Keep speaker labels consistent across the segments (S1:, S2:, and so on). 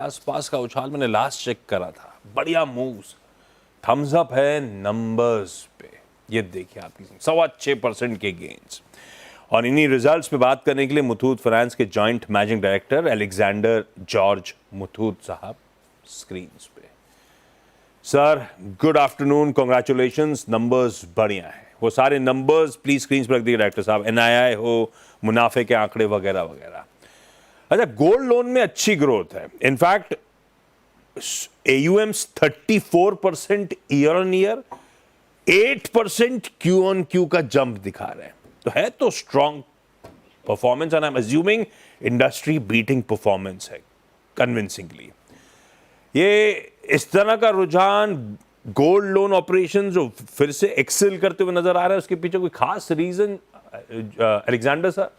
S1: आसपास का उछाल मैंने लास्ट चेक करा था, बढ़िया मूव्स, थम्स अप है नंबर्स पे। ये देखिए आपकी 6.25% के गेन्स। और इन्हीं रिजल्ट्स पे बात करने के लिए मुथूट फाइनेंस के joint managing director Alexander George Muthoot साहब स्क्रीन पे। Sir good afternoon, congratulations, numbers बढ़िया है। वो सारे नंबर्स प्लीज स्क्रीन पर रख दीजिए डायरेक्टर साहब, एनआईआई हो, मुनाफे के आंकड़े वगैरह वगैरह। अच्छा, गोल्ड लोन में अच्छी ग्रोथ है। In fact AUMs 34% year on year, 8% Q on Q का जंप दिखा रहे हैं। तो है तो strong performance, and I am assuming industry beating performance है कन्विंसिंगली। ये इस तरह का रुझान गोल्ड लोन ऑपरेशन जो फिर से एक्सेल करते हुए नजर आ रहा है, उसके पीछे कोई खास रीजन अलेक्जेंडर सर?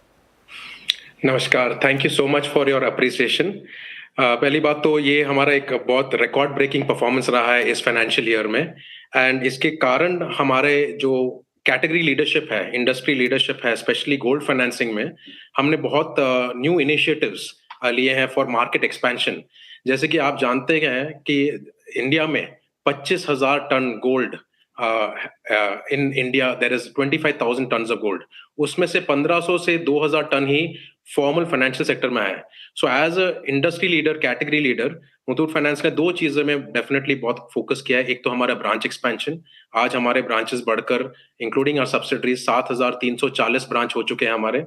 S2: नमस्कार, thank you so much for your appreciation. पहली बात तो ये हमारा एक बहुत रिकॉर्ड ब्रेकिंग परफॉर्मेंस रहा है इस फाइनेंशियल ईयर में, एंड इसके कारण हमारे जो कैटेगरी लीडरशिप है, इंडस्ट्री लीडरशिप है, स्पेशली गोल्ड फाइनेंसिंग में हमने बहुत न्यू इनिशिएटिव्स लिए हैं फॉर मार्केट एक्सपेंशन। जैसे कि आप जानते हैं कि इंडिया में 25,000 ton gold, in India there is 25,000 tons of gold. उसमें से 1500 से 2000 टन ही फॉर्मल फाइनेंशियल सेक्टर में है। So as a industry leader, category leader, Muthoot Finance ने दो चीजें में डेफिनेटली बहुत फोकस किया है। एक तो हमारा ब्रांच एक्सपेंशन, आज हमारे ब्रांचेस बढ़कर इंक्लूडिंग आवर सब्सिडरीज 7,340 ब्रांच हो चुके हैं हमारे,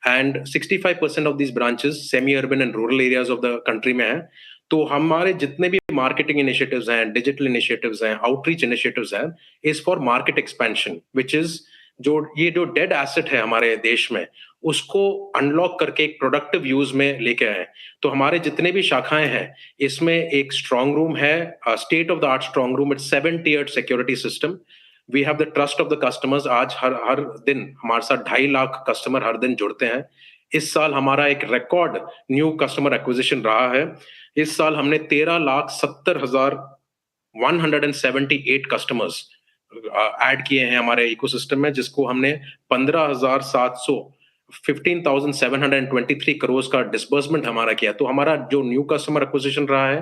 S2: and 65% of these branches semi urban and rural areas of the country में है। तो हमारे जितने भी मार्केटिंग इनिशिएटिव्स हैं, डिजिटल इनिशिएटिव्स हैं, आउटरीच इनिशिएटिव्स हैं, is for market expansion, which is जो डेड एसेट है हमारे देश में, उसको अनलॉक करके एक प्रोडक्टिव यूज में लेके आए। तो हमारे जितने भी शाखाएं हैं, इसमें एक स्ट्रांग रूम है, state of the art strong room, it's 7 tiered security system. We have the trust of the customers. आज हर हर दिन हमारे साथ 2.5 लाख कस्टमर हर दिन जुड़ते हैं। इस साल हमारा एक रिकॉर्ड न्यू कस्टमर एक्विजिशन रहा है। इस साल हमने 13,70,178 कस्टमर्स ऐड किए हैं हमारे इकोसिस्टम में, जिसको हमने 15,723 करोड़ का डिसबर्समेंट हमारा किया। तो हमारा जो न्यू कस्टमर एक्विजिशन रहा है,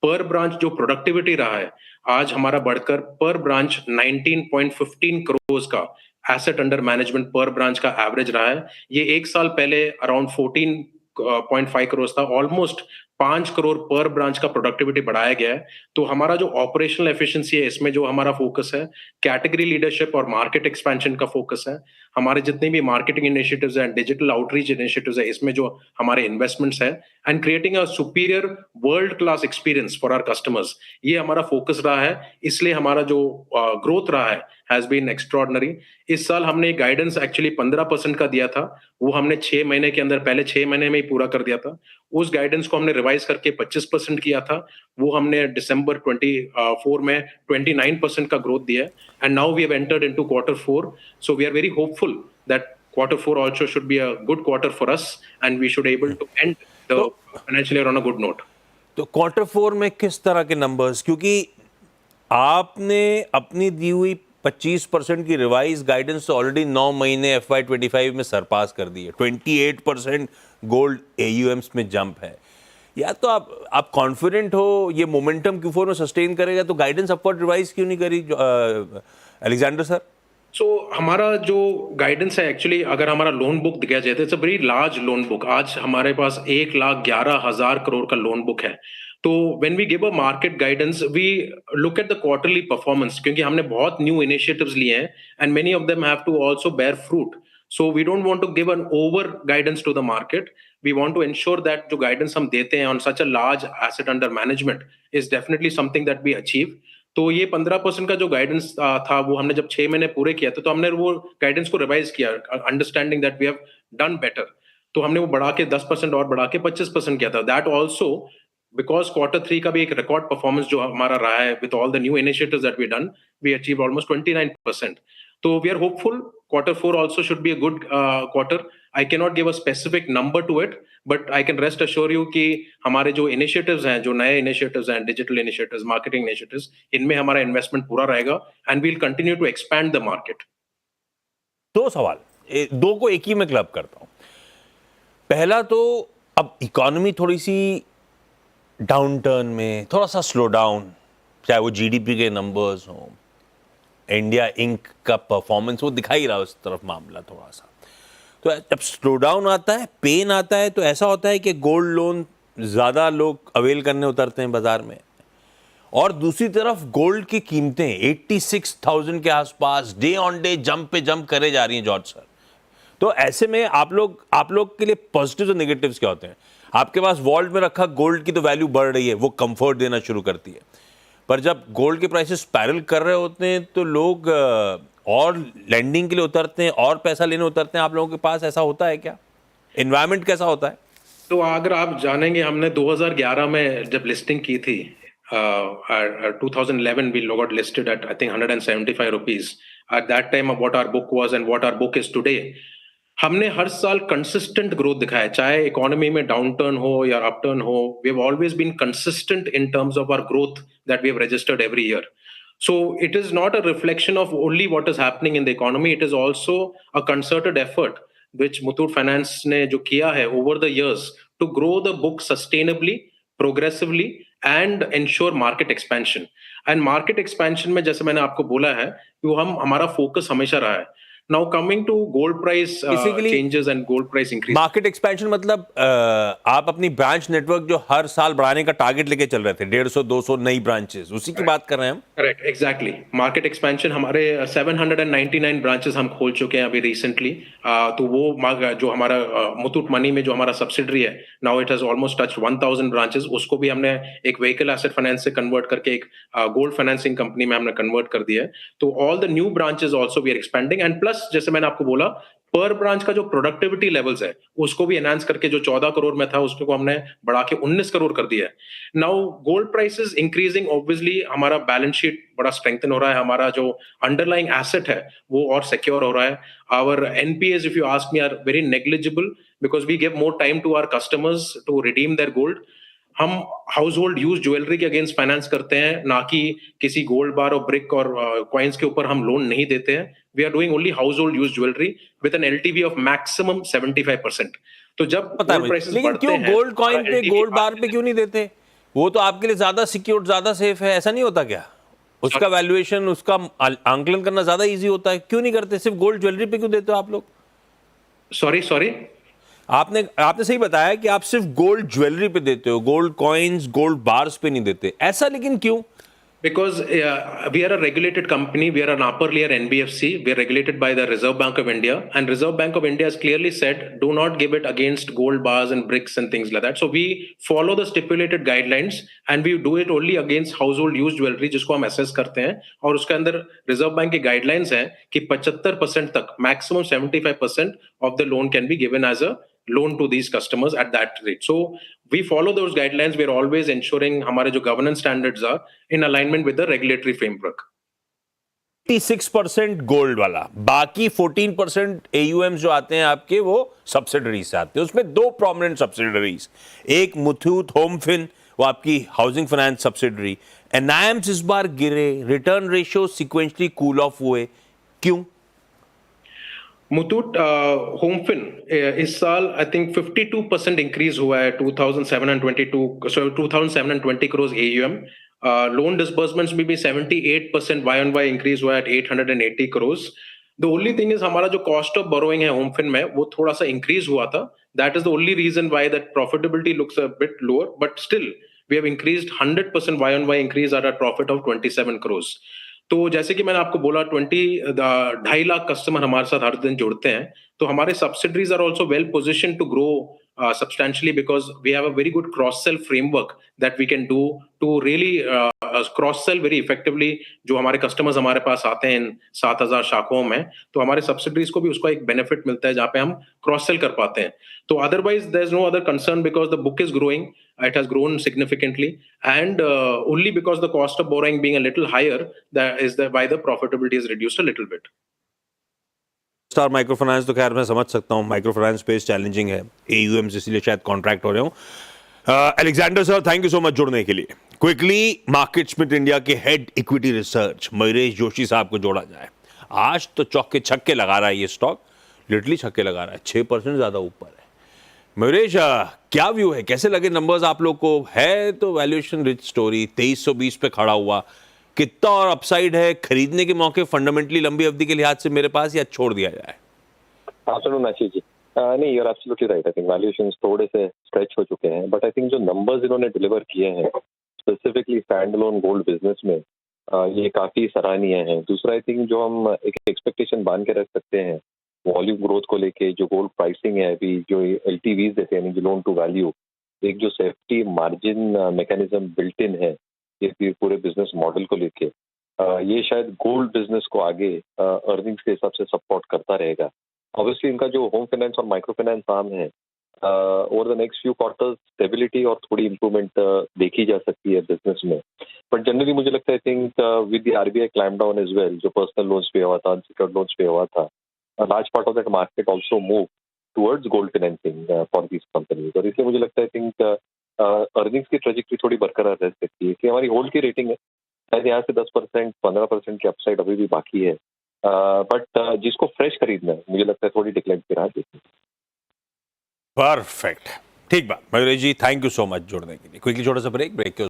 S2: पर ब्रांच जो प्रोडक्टिविटी रहा है, आज हमारा बढ़कर पर ब्रांच 19.15 करोड़ का एसेट अंडर मैनेजमेंट पर ब्रांच का एवरेज रहा है। ये एक साल पहले अराउंड 14.5 करोड़ था। ऑलमोस्ट 5 करोड़ पर ब्रांच का प्रोडक्टिविटी बढ़ाया गया है। तो हमारा जो ऑपरेशनल एफिशिएंसी है, इसमें जो हमारा फोकस है, कैटेगरी लीडरशिप और मार्केट एक्सपेंशन का फोकस है। हमारे जितने भी मार्केटिंग इनिशिएटिव्स हैं, डिजिटल आउटरीच इनिशिएटिव्स है, इसमें जो हमारे इन्वेस्टमेंट्स है, and creating a superior world class experience for our customers, ये हमारा फोकस रहा है। इसलिए हमारा जो ग्रोथ रहा है हैज बीन एक्स्ट्रॉर्डनरी। इस साल हमने गाइडेंस एक्चुअली 15% का दिया था, वो हमने 6 महीने के अंदर, पहले 6 महीने में ही पूरा कर दिया था। उस गाइडेंस को हमने रिवाइज करके 25% किया था, वो हमने दिसंबर 24 में 29% का ग्रोथ दिया है। And now we have entered into quarter 4, so we are very hopeful that quarter 4 also should be a good quarter for us, and we should able to end the
S1: तो
S2: financial year on a good note.
S1: तो quarter 4 में किस तरह के numbers, क्योंकि आपने अपनी दी हुई 25% की रिवाइज गाइडेंस ऑलरेडी 9 महीने FY25 में सरपास कर दी है। 28% गोल्ड AUMs में जंप है। या तो आप कॉन्फिडेंट हो ये मोमेंटम Q4 में सस्टेन करेगा, तो गाइडेंस अपवर्ड रिवाइज क्यों नहीं करी अलेक्जेंडर सर?
S2: सो हमारा जो गाइडेंस है, एक्चुअली अगर हमारा लोन बुक दिया जाए तो it's a very large loan book. आज हमारे पास 1,11,000 करोड़ का लोन बुक है। तो when we give a market guidance, we look at the quarterly performance, क्योंकि हमने बहुत न्यू इनिशिएटिव्स लिए हैं, and many of them have to also bear fruit. So we don't want to give an over guidance to the market. We want to ensure that जो guidance हम देते हैं on such a large asset under management is definitely something that we achieve. तो ये 15% का जो guidance था, वो हमने जब 6 महीने पूरे किया था, तो हमने वो गाइडेंस को रिवाइज किया, understanding that we have done better. तो हमने वो बढ़ा के 10% और बढ़ा के 25% किया था। दैट ऑल्सो बिकॉज क्वार्टर 3 का भी एक रिकॉर्ड परफॉर्मेंस जो हमारा रहा है, with all the new initiatives that we done, we achieve almost 29%। तो we are hopeful quarter 4 also should be a good quarter. I cannot give a specific number to it, but I can rest assure you कि हमारे जो initiatives हैं, जो नए initiatives हैं, digital initiatives, marketing initiatives, इनमें हमारा इन्वेस्टमेंट पूरा रहेगा, and we'll continue to expand the market.
S1: दो सवाल, दो को एक ही में क्लब करता हूं। पहला तो अब इकोनॉमी थोड़ी सी डाउन टर्न में थोड़ा सा स्लो डाउन, चाहे वो जीडीपी के नंबर्स हों, इंडिया इंक का परफॉर्मेंस वो दिखा ही रहा है उस तरफ मामला थोड़ा सा। तो जब स्लो डाउन आता है, पेन आता है, तो ऐसा होता है कि गोल्ड लोन ज़्यादा लोग अवेल करने उतरते हैं बाजार में, और दूसरी तरफ गोल्ड की कीमतें 86,000 के आसपास डे ऑन डे जंप पे जंप करे जा रही हैं जॉर्ज सर। तो ऐसे में आप लोग के लिए पॉजिटिव्स और नेगेटिव्स क्या होते हैं? आपके पास वॉल्ट में रखा गोल्ड की तो वैल्यू बढ़ रही है, वो कंफर्ट देना शुरू करती है, पर जब गोल्ड के प्राइसेस स्पाइरल कर रहे होते हैं तो लोग और लैंडिंग के लिए उतरते हैं और पैसा लेने उतरते हैं। आप लोगों के पास ऐसा होता है क्या? एनवायरनमेंट कैसा होता है?
S2: तो अगर आप जानेंगे, हमने 2011 में जब लिस्टिंग की थी, 2011 we got listed at I think 175 rupees. At that time what our book was and what our book is today, हमने हर साल कंसिस्टेंट ग्रोथ दिखाया है, चाहे इकोनॉमी में डाउनटर्न हो या अपटर्न हो। We have always been consistent in terms of our growth that we have registered every year. So it is not a reflection of only what is happening in the economy. It is also a concerted effort which Muthoot Finance ने जो किया है over the years to grow the book sustainably, progressively and ensure market expansion. And market expansion में जैसे मैंने आपको बोला है कि वो हमारा फोकस हमेशा रहा है. Now coming to gold price
S1: Basically,
S2: changes and gold price increase.
S1: Market expansion मतलब आप अपनी ब्रांच नेटवर्क जो हर साल बढ़ाने का टारगेट लेके चल रहे थे, 150-200 नई ब्रांचेस, उसी की बात कर रहे हैं हम।
S2: Correct, exactly. मार्केट एक्सपेंशन हमारे 799 ब्रांचेस हम खोल चुके हैं अभी रिसेंटली. तो वो जो हमारा मुथूट मनी में जो हमारा सब्सिडरी है, now it has almost touch 1000 branches. उसको भी हमने एक व्हीकल एसेट फाइनेंस से कन्वर्ट करके एक गोल्ड फाइनेंसिंग कंपनी में हमने कन्वर्ट कर दिया है. तो all the new branches also we are expanding, and plus जैसे मैंने आपको बोला, पर ब्रांच का जो प्रोडक्टिविटी लेवल्स है उसको भी एनहांस करके जो 14 करोड़ में था उसको हमने बढ़ा के 19 करोड़ कर दिया है. Now gold prices increasing, obviously हमारा बैलेंस शीट बड़ा स्ट्रेंथन हो रहा है, हमारा जो अंडरलाइंग एसेट है वो और सिक्योर हो रहा है. Our NPS, if you ask me, are very negligible because we give more time to our customers to redeem their gold. हम हाउस होल्ड यूज ज्वेलरी के अगेंस्ट फाइनेंस करते हैं, ना कि किसी गोल्ड बार और ब्रिक और कॉइन्स के ऊपर हम लोन नहीं देते हैं. We are doing only household use jewellery with an LTV of maximum 75%. तो जब
S1: पता है
S2: गोल्ड
S1: मुझे,
S2: प्राइसेस
S1: लेकिन
S2: बढ़ते
S1: क्यों
S2: हैं,
S1: गोल्ड कॉइन पे,
S2: LTV
S1: गोल्ड बार पे क्यों नहीं देते? वो तो आपके लिए ज्यादा सिक्योर, ज्यादा सेफ है, ऐसा नहीं होता क्या? उसका वैल्यूएशन, उसका आंकलन करना ज्यादा इजी होता है, क्यों नहीं करते? सिर्फ गोल्ड ज्वेलरी पे क्यों देते हो आप लोग?
S2: सॉरी,
S1: आपने सही बताया कि आप सिर्फ गोल्ड ज्वेलरी पे देते हो, गोल्ड कॉइन्स, गोल्ड बार्स पे नहीं देते, ऐसा लेकिन क्यों?
S2: because we are a regulated company. We are an upper layer NBFC. We are regulated by the Reserve Bank of India, and Reserve Bank of India has clearly said do not give it against gold bars and bricks and things like that. So we follow the stipulated guidelines and we do it only against household used jewelry जिसको हम assess करते हैं, और उसके अंदर Reserve Bank के guidelines हैं कि 75% तक, maximum 75% of the loan can be given as a loan to these customers at that rate. So we follow those guidelines. We are always ensuring हमारे जो governance standards are in alignment with the regulatory framework.
S1: 86% gold वाला, बाकी 14% AUM जो आते हैं आपके, वो subsidiary से आते हैं. उसमें दो प्रोमिनेंट सब्सिडरीज, एक मुथूट होमफिन, वो आपकी हाउसिंग फाइनेंस सब्सिडरी. एनआईएम्स इस बार गिरे, return ratio sequentially cool off हुए, क्यों?
S2: मुथूट होमफिन इस साल आई थिंक 52% इंक्रीज हुआ है, 2720 करोड़ AUM. लोन डिसबर्समेंट्स में भी 78% YoY इंक्रीज हुआ है at 880 crore. The only thing is हमारा जो कॉस्ट ऑफ बोरोइंग है होमफिन में वो थोड़ा सा इंक्रीज हुआ था. That is the only reason why that profitability looks a bit lower, but still we have increased 100% YoY increase at a profit of 27 crore. तो जैसे कि मैंने आपको बोला, 2.5 लाख कस्टमर हमारे साथ हर दिन जुड़ते हैं. तो हमारे subsidiaries are also well position to grow substantially because we have a very good cross sell framework that we can do to really cross sell very effectively. जो हमारे कस्टमर्स हमारे पास आते हैं 7,000 शाखाओं में, तो हमारे सब्सिडरीज को भी उसका एक बेनिफिट मिलता है जहाँ पे हम क्रॉस सेल कर पाते हैं. तो otherwise there is no other concern because the book is growing. It has grown significantly, and only because the cost of borrowing being a little higher, that is why the profitability is reduced a little bit.
S1: Star micro finance तो खैर मैं समझ सकता हूँ, micro finance space challenging है, AUM इसलिए शायद contract हो रहे हो. Alexander sir, thank you so much जुड़ने के लिए. क्विकली मार्केट स्मिथ इंडिया के head equity research Mayuresh Joshi साहब को जोड़ा जाए. आज तो चौके छक्के लगा रहा है ये स्टॉक, लिटरली छक्के लगा रहा है, 6% ज्यादा ऊपर है. मयूरेश, क्या व्यू है, कैसे लगे नंबर्स आप लोग को? है तो वैल्यूएशन रिच स्टोरी, 2320 पे खड़ा हुआ, कितना और अपसाइड है? खरीदने के मौके फंडामेंटली लंबी अवधि के लिहाज से मेरे पास, या छोड़ दिया जाए?
S3: आफ्टरनून आशीष जी। नहीं, you're absolutely right. I think valuations थोड़े से स्ट्रेच हो चुके हैं, बट आई थिंक जो नंबर्स इन्होंने डिलीवर किए हैं specifically stand alone gold business में, ये काफी सराहनीय है। दूसरा, आई थिंक जो हम एक एक्सपेक्टेशन बांध के रख सकते हैं वॉल्यूम ग्रोथ को लेके, जो गोल्ड प्राइसिंग है अभी, जो एलटीवीज देते हैं, यानी लोन टू वैल्यू, एक जो safety margin mechanism built in है ये पूरे बिजनेस मॉडल को लेके, ये शायद गोल्ड बिजनेस को आगे अर्निंग्स के हिसाब से सपोर्ट करता रहेगा। ऑब्वियसली इनका जो होम फाइनेंस और माइक्रो फाइनेंस आर्म है, over the next few quarters stability और थोड़ी इंप्रूवमेंट देखी जा सकती है बिजनेस में। बट जनरली मुझे लगता है, I think with the RBI clamp down as well, जो पर्सनल लोन्स पे हुआ था, अनसिक्योर्ड लोन्स पे हुआ था, large part of that market also move towards gold financing for this companies. और इसलिए मुझे लगता है, आई थिंक अर्निंग्स की ट्रेजेक्टरी थोड़ी बरकरार रह सकती है। इसलिए हमारी होल्ड की रेटिंग है, शायद यहाँ से 10% 15% की अपसाइड अभी भी बाकी है। बट जिसको फ्रेश खरीदना है, मुझे लगता है थोड़ी डिक्लाइन की राह देखनी।
S1: परफेक्ट, ठीक बात मयूरेश जी, थैंक यू सो मच जुड़ने के लिए। क्विकली छोटा सा ब्रेक के